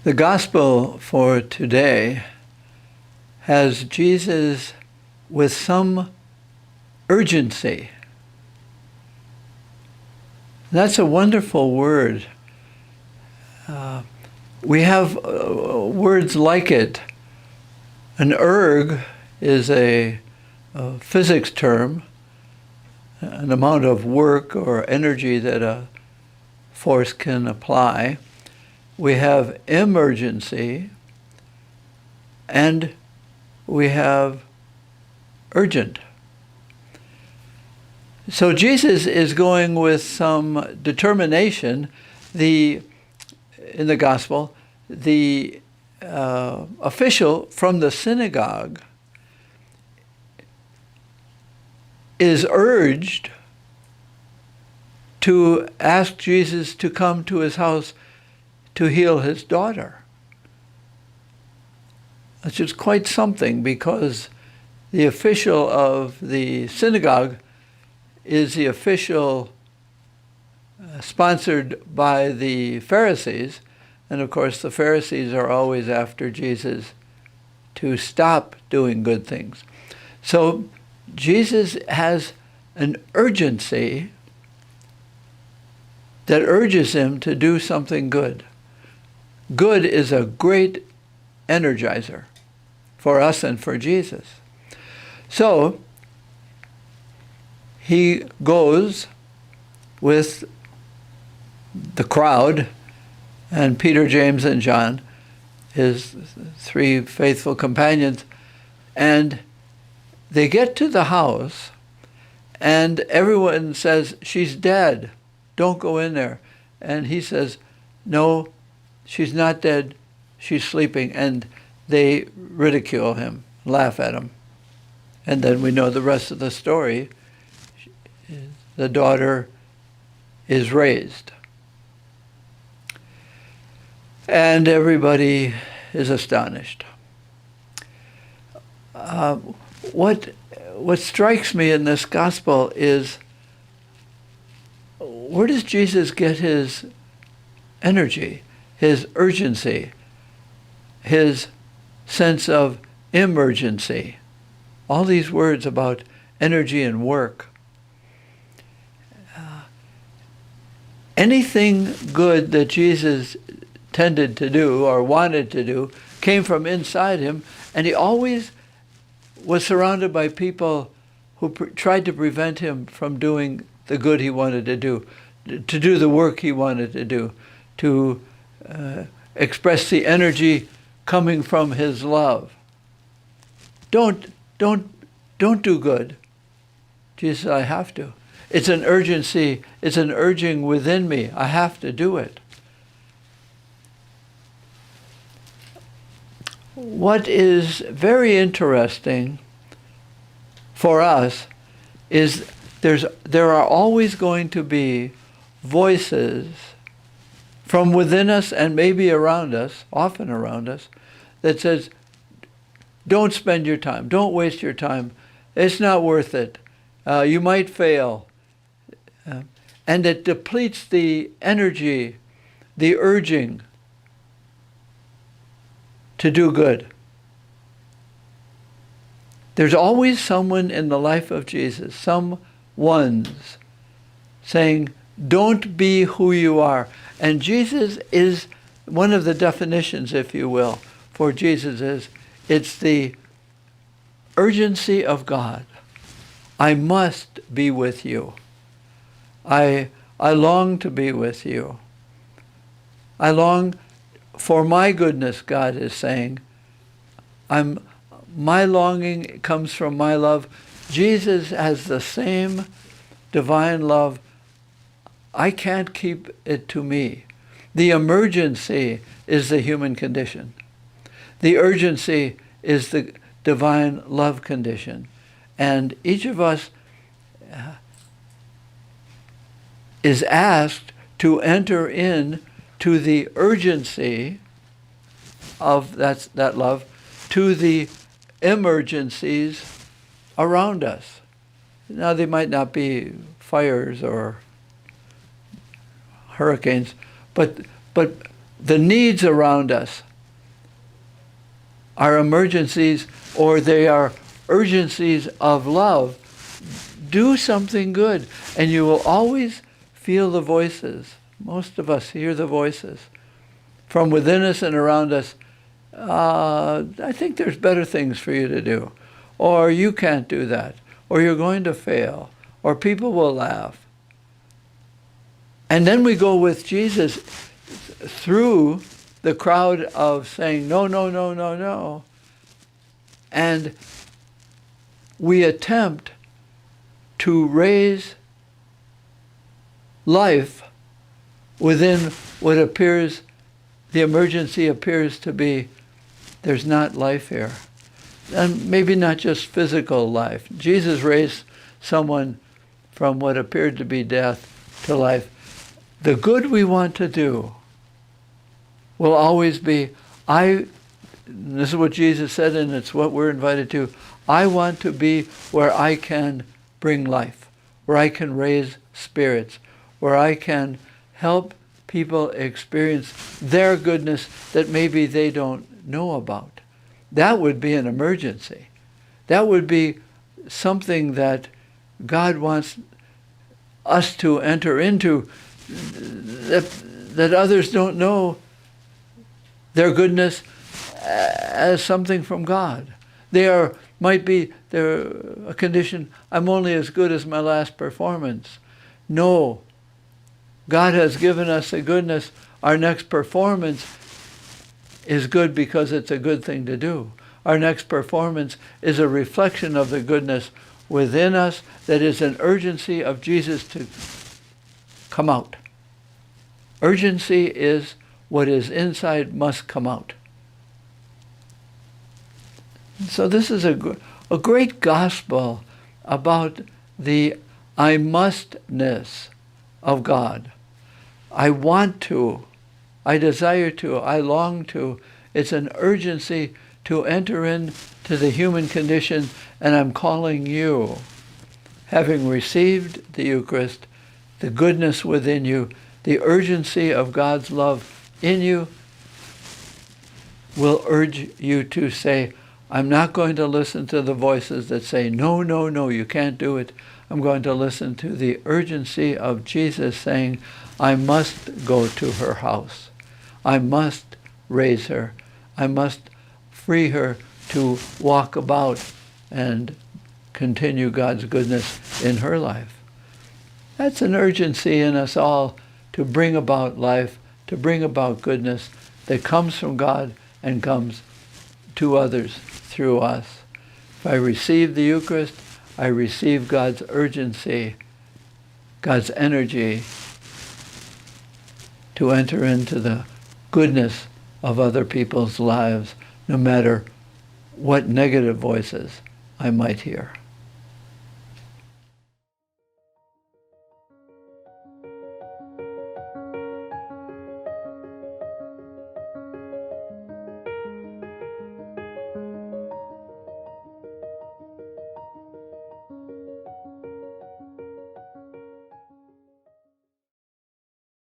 The gospel for today has Jesus with some urgency. That's a wonderful word. We have words like it. An erg is a physics term, an amount of work or energy that a force can apply. We have emergency, and we have urgent. So Jesus is going with some determination. In the gospel, the official from the synagogue is urged to ask Jesus to come to his house to heal his daughter. That's just quite something, because the official of the synagogue is the official sponsored by the Pharisees, and of course the Pharisees are always after Jesus to stop doing good things. So Jesus has an urgency that urges him to do something good. Good is a great energizer for us and for Jesus. So he goes with the crowd and Peter, James, and John, his three faithful companions, and they get to the house, and everyone says, "She's dead. Don't go in there." And he says, "No, she's not dead. She's sleeping." And they ridicule him, laugh at him. And then we know the rest of the story. The daughter is raised. And everybody is astonished. What strikes me in this gospel is, where does Jesus get his energy, his urgency, his sense of emergency? All these words about energy and work. Anything good that Jesus tended to do or wanted to do came from inside him, and he always was surrounded by people who tried to prevent him from doing the good he wanted to do the work he wanted to do, to express the energy coming from his love. Don't do good. Jesus said, "I have to. It's an urgency, it's an urging within me. I have to do it." What is very interesting for us is there are always going to be voices from within us and maybe around us, often around us, that says, "Don't spend your time, don't waste your time, it's not worth it, you might fail." And it depletes the energy, the urging to do good. There's always someone in the life of Jesus, some ones, saying, "Don't be who you are." And Jesus is, one of the definitions, if you will, for Jesus is, it's the urgency of God. I must be with you. I long to be with you. I long for my goodness, God is saying. My longing comes from my love. Jesus has the same divine love. I can't keep it to me. The emergency is the human condition. The urgency is the divine love condition. And each of us is asked to enter in to the urgency of that love, to the emergencies around us. Now, they might not be fires or hurricanes, but the needs around us are emergencies, or they are urgencies of love, do something good, and you will always feel the voices. Most of us hear the voices from within us and around us. I think there's better things for you to do, or you can't do that, or you're going to fail, or people will laugh. And then we go with Jesus through the crowd of saying, no, no, no, no, no. And we attempt to raise life within what appears, the emergency appears to be, there's not life here. And maybe not just physical life. Jesus raised someone from what appeared to be death to life. The good we want to do will always be, this is what Jesus said, and it's what we're invited to. I want to be where I can bring life, where I can raise spirits, where I can help people experience their goodness that maybe they don't know about. That would be an emergency. That would be something that God wants us to enter into, that others don't know their goodness as something from God. They're a condition, I'm only as good as my last performance. No, God has given us a goodness. Our next performance is good because it's a good thing to do. Our next performance is a reflection of the goodness within us that is an urgency of Jesus to come out. Urgency is what is inside must come out. So this is a great gospel about the I mustness of God. I want to, I desire to, I long to. It's an urgency to enter into the human condition, and I'm calling you, having received the Eucharist, the goodness within you, the urgency of God's love in you, will urge you to say, I'm not going to listen to the voices that say, no, no, no, you can't do it. I'm going to listen to the urgency of Jesus saying, I must go to her house. I must raise her. I must free her to walk about and continue God's goodness in her life. That's an urgency in us all to bring about life, to bring about goodness that comes from God and comes to others through us. If I receive the Eucharist, I receive God's urgency, God's energy to enter into the goodness of other people's lives, no matter what negative voices I might hear.